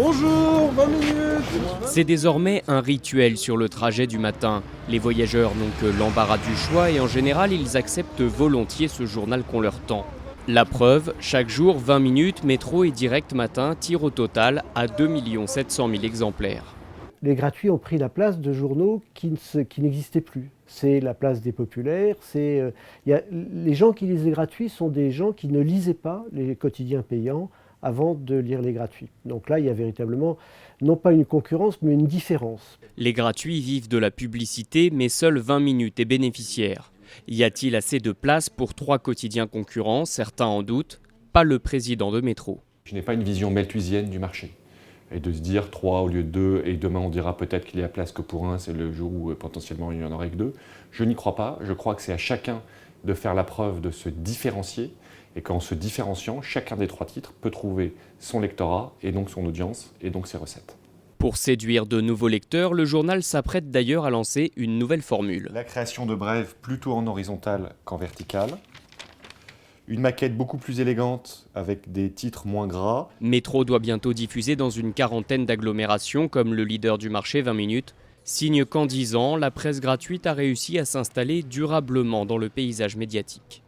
Bonjour, 20 minutes. C'est désormais un rituel sur le trajet du matin. Les voyageurs n'ont que l'embarras du choix et en général, ils acceptent volontiers ce journal qu'on leur tend. La preuve, chaque jour, 20 minutes, métro et direct matin tirent au total à 2 700 000 exemplaires. Les gratuits ont pris la place de journaux qui n'existaient plus. C'est la place des populaires. Les gens qui lisent les gratuits sont des gens qui ne lisaient pas les quotidiens payants avant de lire les gratuits. Donc là, il y a véritablement, non pas une concurrence, mais une différence. Les gratuits vivent de la publicité, mais seuls 20 minutes est bénéficiaire. Y a-t-il assez de place pour 3 quotidiens concurrents? Certains en doutent. Pas le président de Métro. Je n'ai pas une vision malthusienne du marché. Et de se dire 3 au lieu de 2, et demain on dira peut-être qu'il y a place que pour un, c'est le jour où potentiellement il n'y en aurait que 2. Je n'y crois pas. Je crois que c'est à chacun de faire la preuve de se différencier. Et qu'en se différenciant, chacun des 3 titres peut trouver son lectorat, et donc son audience, et donc ses recettes. Pour séduire de nouveaux lecteurs, le journal s'apprête d'ailleurs à lancer une nouvelle formule. La création de brèves plutôt en horizontal qu'en vertical. Une maquette beaucoup plus élégante avec des titres moins gras. Métro doit bientôt diffuser dans une quarantaine d'agglomérations comme le leader du marché 20 minutes. Signe qu'en 10 ans, la presse gratuite a réussi à s'installer durablement dans le paysage médiatique.